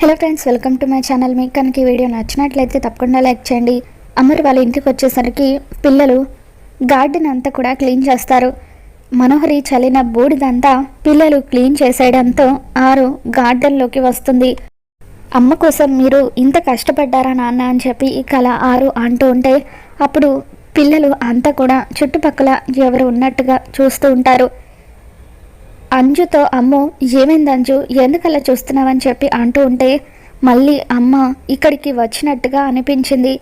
Hello friends, welcome to my channel. మీకు కనుక ఈ వీడియో నచ్చినట్లయితే తప్పకుండా లైక్ చేయండి. అమర్ వాళ్ళ ఇంటికి వచ్చేసరికి పిల్లలు గార్డెన్ అంతా కూడా క్లీన్ చేస్తారు. మనోహరి చల్లిన బూడిదంతా పిల్లలు క్లీన్ చేసేయడంతో ఆరు గార్డెన్లోకి వస్తుంది. అమ్మ కోసం మీరు ఇంత కష్టపడ్డారా నాన్న అని చెప్పి ఇక ఆరు అంటూ ఉంటే అప్పుడు పిల్లలు అంతా కూడా చుట్టుపక్కల ఎవరు ఉన్నట్టుగా చూస్తూ ఉంటారు. అంజుతో అమ్ము ఏమైంది అంజు, ఎందుకలా చూస్తున్నావని చెప్పి అంటూ ఉంటే మళ్ళీ అమ్మ ఇక్కడికి వచ్చినట్టుగా అనిపించింది.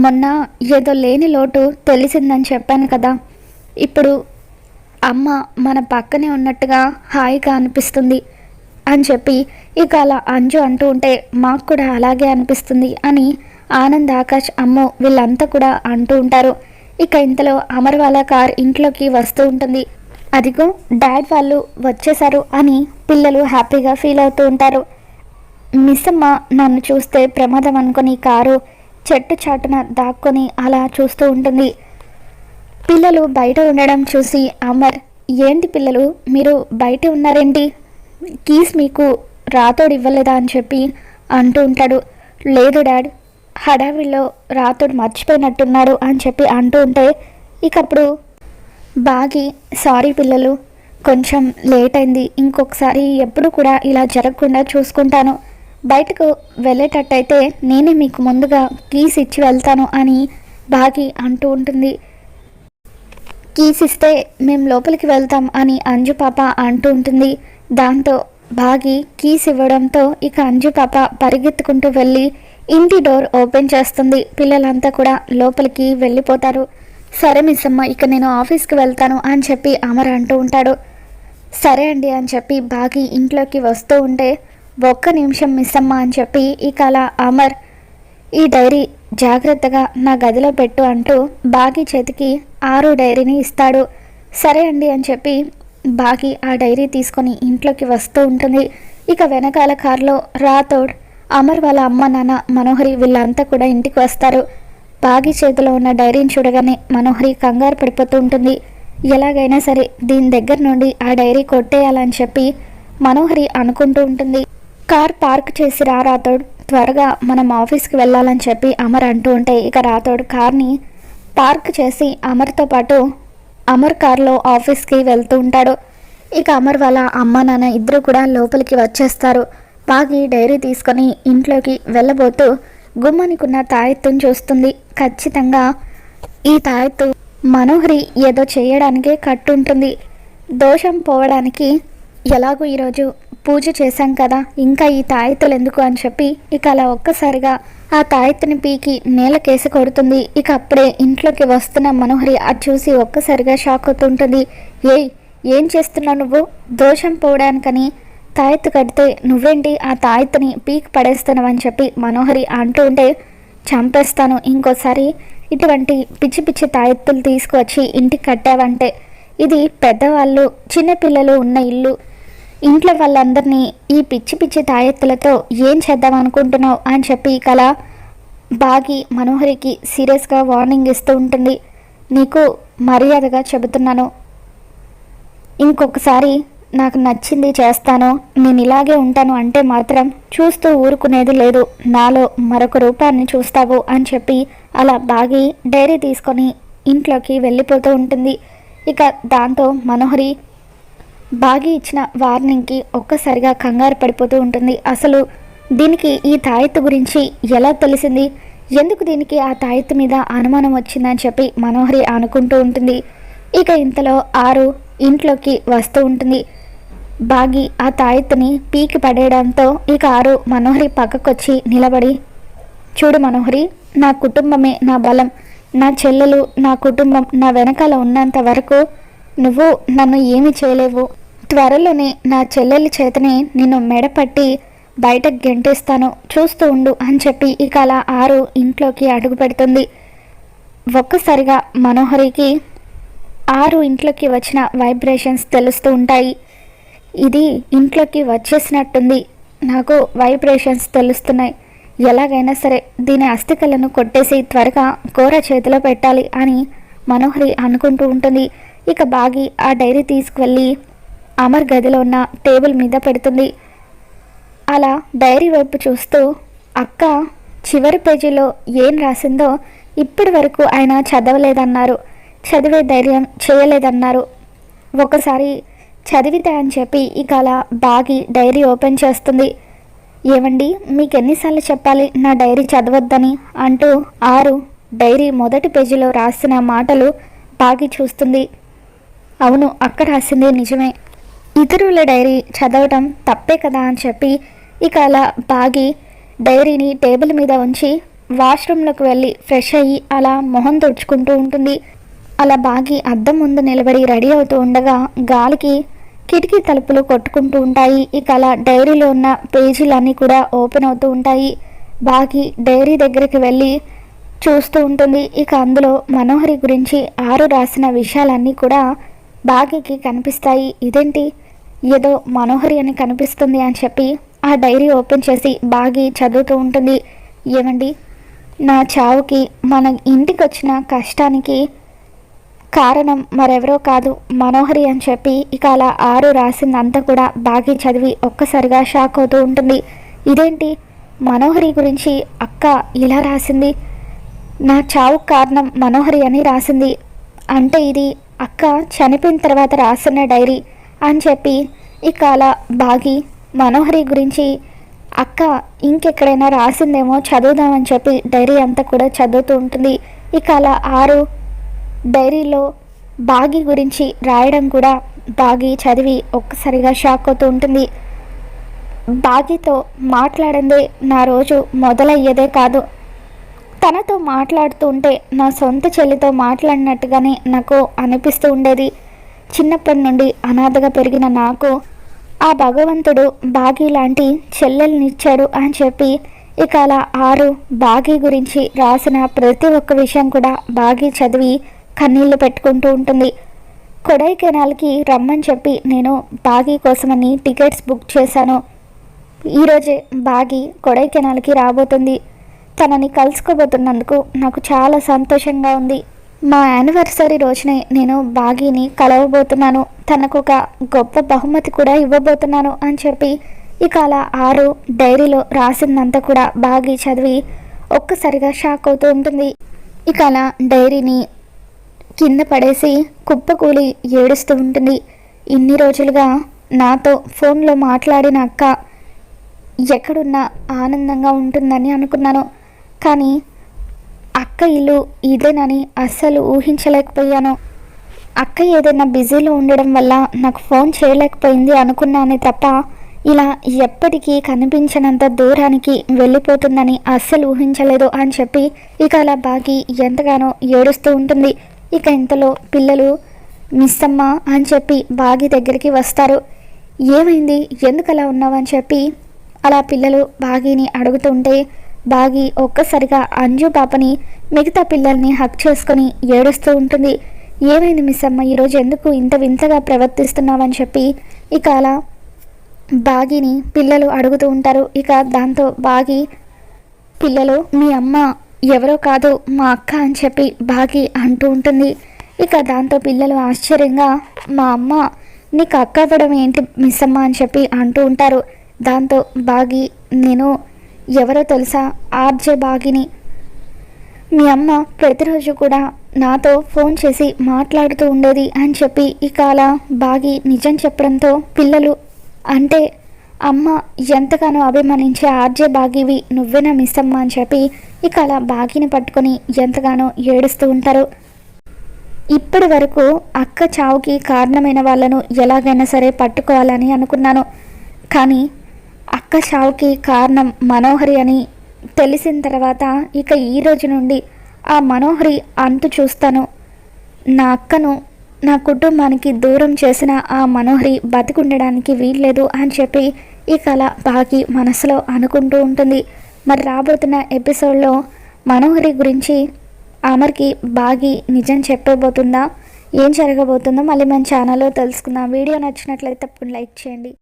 మొన్న ఏదో లేని లోటు తెలిసిందని చెప్పాను కదా, ఇప్పుడు అమ్మ మన పక్కనే ఉన్నట్టుగా హాయిగా అనిపిస్తుంది అని చెప్పి ఇక అలా అంజు అంటూ ఉంటే మాకు కూడా అలాగే అనిపిస్తుంది అని ఆనంద్, ఆకాష్, అమ్ము వీళ్ళంతా కూడా అంటూ ఉంటారు. ఇక ఇంతలో అమర్ వాళ్ళ కార్ ఇంట్లోకి వస్తూ ఉంటుంది. అదిగో డాడ్ వాళ్ళు వచ్చేసారు అని పిల్లలు హ్యాపీగా ఫీల్ అవుతూ ఉంటారు. మిస్ అమ్మ నన్ను చూస్తే ప్రమాదం అనుకుని కారు చెట్టు చాటున దాక్కొని అలా చూస్తూ ఉంటుంది. పిల్లలు బయట ఉండడం చూసి అమర్, ఏంటి పిల్లలు మీరు బయట ఉన్నారేంటి, కీస్ మీకు రాతోడు ఇవ్వలేదా అని చెప్పి అంటూ ఉంటాడు. లేదు డాడ్, హడావిడిలో రాతోడు మర్చిపోయినట్టున్నాడు అని చెప్పి అంటూ ఉంటే ఇకప్పుడు బాగి, సారీ పిల్లలు, కొంచెం లేట్ అయింది, ఇంకొకసారి ఎప్పుడు కూడా ఇలా జరగకుండా చూసుకుంటాను, బయటకు వెళ్ళేటట్టయితే నేనే మీకు ముందుగా కీస్ ఇచ్చి వెళ్తాను అని బాగి అంటూ ఉంటుంది. కీస్ ఇస్తే మేము లోపలికి వెళ్తాం అని అంజు పాప అంటూ ఉంటుంది. దాంతో బాగి కీస్ ఇవ్వడంతో ఇక అంజు పాప పరిగెత్తుకుంటూ వెళ్ళి ఇంటి డోర్ ఓపెన్ చేస్తుంది. పిల్లలంతా కూడా లోపలికి వెళ్ళిపోతారు. సరే మిస్ అమ్మ, ఇక నేను ఆఫీస్కి వెళ్తాను అని చెప్పి అమర్ అంటూ ఉంటాడు. సరే అండి అని చెప్పి బాగి ఇంట్లోకి వస్తూ ఉంటే ఒక్క నిమిషం మిస్ అమ్మ అని చెప్పి ఇక అలా అమర్ ఈ డైరీ జాగ్రత్తగా నా గదిలో పెట్టు అంటూ బాగి చేతికి ఆరు డైరీని ఇస్తాడు. సరే అండి అని చెప్పి బాగి ఆ డైరీ తీసుకొని ఇంట్లోకి వస్తూ ఉంటుంది. ఇక వెనకాల కారులో రాథోడ్, అమర్ వాళ్ళ అమ్మ, నాన్న, మనోహరి వీళ్ళంతా కూడా ఇంటికి వస్తారు. బాగి చేతిలో ఉన్న డైరీని చూడగానే మనోహరి కంగారు పడిపోతూ ఉంటుంది. ఎలాగైనా సరే దీని దగ్గర నుండి ఆ డైరీ కొట్టేయాలని చెప్పి మనోహరి అనుకుంటూ ఉంటుంది. కార్ పార్క్ చేసి రాథోడ్, త్వరగా మనం ఆఫీస్కి వెళ్ళాలని చెప్పి అమర్ అంటూ ఉంటే ఇక రాథోడ్ కార్ని పార్క్ చేసి అమర్తో పాటు అమర్ కార్లో ఆఫీస్కి వెళ్తూ ఉంటాడు. ఇక అమర్ వాళ్ళ అమ్మ, నాన్న ఇద్దరు కూడా లోపలికి వచ్చేస్తారు. బాగి డైరీ తీసుకొని ఇంట్లోకి వెళ్ళబోతూ గుమ్మనికున్న తాయెత్తును చూస్తుంది. ఖచ్చితంగా ఈ తాయెత్తు మనోహరి ఏదో చేయడానికే కట్టుంటుంది. దోషం పోవడానికి ఎలాగో ఈరోజు పూజ చేశాం కదా, ఇంకా ఈ తాయెత్తులు ఎందుకు అని చెప్పి ఇక అలా ఒక్కసారిగా ఆ తాయెత్తుని పీకి నేలకేసి కొడుతుంది. ఇక అప్పుడే ఇంట్లోకి వస్తున్న మనోహరి అది చూసి ఒక్కసారిగా షాక్ అవుతుంటుంది. ఏం చేస్తున్నావు నువ్వు, దోషం పోవడానికని తాయెత్తు కడితే నువ్వేంటి ఆ తాయెత్తుని పీక్ పడేస్తున్నావని చెప్పి మనోహరి అంటూ ఉంటే చంపేస్తాను, ఇంకోసారి ఇటువంటి పిచ్చి పిచ్చి తాయెత్తులు తీసుకువచ్చి ఇంటికి కట్టావంటే, ఇది పెద్దవాళ్ళు చిన్నపిల్లలు ఉన్న ఇల్లు, ఇంట్లో వాళ్ళందరినీ ఈ పిచ్చి పిచ్చి తాయెత్తులతో ఏం చేద్దాం అనుకుంటున్నావు అని చెప్పి కల బాగి మనోహరికి సీరియస్గా వార్నింగ్ ఇస్తూ ఉంటుంది. నీకు మర్యాదగా చెబుతున్నాను, ఇంకొకసారి నాకు నచ్చింది చేస్తాను, నేను ఇలాగే ఉంటాను అంటే మాత్రం చూస్తూ ఊరుకునేది లేదు, నాలో మరొక రూపాన్ని చూస్తావు అని చెప్పి అలా బాగి డైరీ తీసుకొని ఇంట్లోకి వెళ్ళిపోతూ ఉంటుంది. ఇక దాంతో మనోహరి బాగి ఇచ్చిన వార్నింగ్కి ఒక్కసారిగా కంగారు పడిపోతూ ఉంటుంది. అసలు దీనికి ఈ తాయెత్తు గురించి ఎలా తెలిసింది, ఎందుకు దీనికి ఆ తాయెత్తు మీద అనుమానం వచ్చిందని చెప్పి మనోహరి అనుకుంటూ ఉంటుంది. ఇక ఇంతలో ఆరు ఇంట్లోకి వస్తూ ఉంటుంది. బాగి ఆ తాయెత్తుని పీకి పడేయడంతో ఇక ఆరు మనోహరి పక్కకొచ్చి నిలబడి, చూడు మనోహరి, నా కుటుంబమే నా బలం, నా చెల్లెలు, నా కుటుంబం నా వెనకాల ఉన్నంత వరకు నువ్వు నన్ను ఏమీ చేయలేవు, త్వరలోనే నా చెల్లెలి చేతనే నిన్ను మెడపట్టి బయటకు గెంటేస్తాను, చూస్తూ ఉండు అని చెప్పి ఇక అలా ఆరు ఇంట్లోకి అడుగు పెడుతుంది. ఒక్కసారిగా మనోహరికి ఆరు ఇంట్లోకి వచ్చిన వైబ్రేషన్స్ తెలుస్తూ ఉంటాయి. ఇది ఇంట్లోకి వచ్చేసినట్టుంది, నాకు వైబ్రేషన్స్ తెలుస్తున్నాయి, ఎలాగైనా సరే దీని అస్థికలను కొట్టేసి త్వరగా కూర చేతిలో పెట్టాలి అని మనోహరి అనుకుంటూ ఉంటుంది. ఇక బాగి ఆ డైరీ తీసుకువెళ్ళి అమర్ గదిలో ఉన్న టేబుల్ మీద పెడుతుంది. అలా డైరీ వైపు చూస్తూ అక్క చివరి పేజీలో ఏం రాసిందో ఇప్పటి వరకు ఆయన చదవలేదన్నారు, చదివే ధైర్యం చేయలేదన్నారు. ఒకసారి చదివితే అని చెప్పి ఇక అలా బాగి డైరీ ఓపెన్ చేస్తుంది. ఏమండి మీకు ఎన్నిసార్లు చెప్పాలి నా డైరీ చదవద్దని అంటూ 6 డైరీ మొదటి పేజీలో రాసిన మాటలు బాగి చూస్తుంది. అవును అక్క రాసింది నిజమే, ఇతరుల డైరీ చదవటం తప్పే కదా అని చెప్పి ఇక అలా బాగి డైరీని టేబుల్ మీద ఉంచి వాష్రూమ్లోకి వెళ్ళి ఫ్రెష్ అయ్యి అలా మొహం తుడుచుకుంటూ ఉంటుంది. అలా బాగి అద్దం ముందు నిలబడి రెడీ అవుతూ ఉండగా గాలికి కిటికీ తలుపులు కొట్టుకుంటూ ఉంటాయి. ఇక అలా డైరీలో ఉన్న పేజీలన్నీ కూడా ఓపెన్ అవుతూ ఉంటాయి. బాగి డైరీ దగ్గరికి వెళ్ళి చూస్తూ ఉంటుంది. ఇక అందులో మనోహరి గురించి 6 రాసిన విషయాలన్నీ కూడా బాగికి కనిపిస్తాయి. ఇదేంటి ఏదో మనోహరి అని కనిపిస్తుంది అని చెప్పి ఆ డైరీ ఓపెన్ చేసి బాగి చదువుతూ ఉంటుంది. ఏమండి నా చావుకి మన ఇంటికి వచ్చిన కష్టానికి కారణం మరెవరో కాదు మనోహరి అని చెప్పి ఇక అలా 6 రాసిందంతా కూడా బాగి చదివి ఒక్కసారిగా షాక్ అవుతూ ఉంటుంది. ఇదేంటి మనోహరి గురించి అక్క ఇలా రాసింది, నా చావు కారణం మనోహరి అని రాసింది అంటే ఇది అక్క చనిపోయిన తర్వాత రాసిన డైరీ అని చెప్పి ఇక అలా బాగి మనోహరి గురించి అక్క ఇంకెక్కడైనా రాసిందేమో చదువుదామని చెప్పి డైరీ అంతా కూడా చదువుతూ ఉంటుంది. ఇక అలా 6 డైరీలో బాగి గురించి రాయడం కూడా బాగి చదివి ఒక్కసారిగా షాక్ అవుతూ ఉంటుంది. బాగితో మాట్లాడిందే నా రోజు మొదలయ్యేదే కాదు, తనతో మాట్లాడుతూ ఉంటే నా సొంత చెల్లితో మాట్లాడినట్టుగానే నాకు అనిపిస్తూ ఉండేది. చిన్నప్పటి నుండి అనాథగా పెరిగిన నాకు ఆ భగవంతుడు బాగి లాంటి చెల్లెల్నిచ్చాడు అని చెప్పి ఇక అలా 6 బాగి గురించి రాసిన ప్రతి ఒక్క విషయం కూడా బాగి చదివి కన్నీళ్లు పెట్టుకుంటూ ఉంటుంది. కొడైకెనాల్కి రమ్మని చెప్పి నేను బాగి కోసమని టికెట్స్ బుక్ చేశాను. ఈరోజే బాగి కొడైకెనాల్కి రాబోతుంది. తనని కలుసుకోబోతున్నందుకు నాకు చాలా సంతోషంగా ఉంది. మా యానివర్సరీ రోజునే నేను బాగిని కలవబోతున్నాను, తనకు ఒక గొప్ప బహుమతి కూడా ఇవ్వబోతున్నాను అని చెప్పి ఇక అలా 6 డైరీలో రాసిందంతా కూడా బాగి చదివి ఒక్కసారిగా షాక్ అవుతూ ఉంటుంది. ఇక అలా డైరీని కింద పడేసి కుప్పకూలి ఏడుస్తూ ఉంటుంది. ఇన్ని రోజులుగా నాతో ఫోన్లో మాట్లాడిన అక్క ఎక్కడున్నా ఆనందంగా ఉంటుందని అనుకున్నాను, కానీ అక్క ఇల్లు ఇదేనని అస్సలు ఊహించలేకపోయాను. అక్క ఏదైనా బిజీలో ఉండడం వల్ల నాకు ఫోన్ చేయలేకపోయింది అనుకున్నానే తప్ప ఇలా ఎప్పటికీ కనిపించనంత దూరానికి వెళ్ళిపోతుందని అస్సలు ఊహించలేదు అని చెప్పి ఇక అలా బాగి ఎంతగానో ఏడుస్తూ ఉంటుంది. ఇక ఇంతలో పిల్లలు మిస్ అమ్మ అని చెప్పి బాగి దగ్గరికి వస్తారు. ఏమైంది, ఎందుకు అలా ఉన్నావు అని చెప్పి అలా పిల్లలు బాగిని అడుగుతుంటే బాగి ఒక్కసారిగా అంజు పాపని మిగతా పిల్లల్ని హక్ చేసుకొని ఏడుస్తూ ఉంటుంది. ఏమైంది మిస్ అమ్మ, ఈరోజు ఎందుకు ఇంత వింతగా ప్రవర్తిస్తున్నావని చెప్పి ఇక అలా బాగిని పిల్లలు అడుగుతూ ఉంటారు. ఇక దాంతో బాగి పిల్లలు మీ అమ్మ ఎవరో కాదు మా అక్క అని చెప్పి బాగి అంటూ ఉంటుంది. ఇక దాంతో పిల్లలు ఆశ్చర్యంగా మా అమ్మ నీకు అక్క అవ్వడం ఏంటి మిస్ అమ్మ అని చెప్పి అంటూ ఉంటారు. దాంతో బాగి నేను ఎవరో తెలుసా, ఆర్జే బాగిని, మీ అమ్మ ప్రతిరోజు కూడా నాతో ఫోన్ చేసి మాట్లాడుతూ ఉండేది అని చెప్పి ఇక అలా బాగి నిజం చెప్పడంతో పిల్లలు అంటే అమ్మ ఎంతగానో అభిమానించే ఆర్జే బాగివి నువ్వేనా మిస్ అమ్మ అని చెప్పి ఇక అలా బాగిని పట్టుకొని ఎంతగానో ఏడుస్తూ ఉంటారు. ఇప్పటి వరకు అక్క చావుకి కారణమైన వాళ్ళను ఎలాగైనా సరే పట్టుకోవాలని అనుకున్నాను, కానీ అక్క చావుకి కారణం మనోహరి అని తెలిసిన తర్వాత ఇక ఈ రోజు నుండి ఆ మనోహరి అంతు చూస్తాను. నా అక్కను నా కుటుంబానికి దూరం చేసిన ఆ మనోహరి బతికుండడానికి వీల్లేదు అని చెప్పి ఇక అలా బాగి మనసులో అనుకుంటూ ఉంటుంది. మరి రాబోతున్న ఎపిసోడ్లో మనోహరి గురించి అమర్కి బాగి నిజం చెప్పబోతుందా, ఏం జరగబోతుందో మళ్ళీ మన ఛానల్లో తెలుసుకుందాం. వీడియో నచ్చినట్లయితే తప్పకుండా లైక్ చేయండి.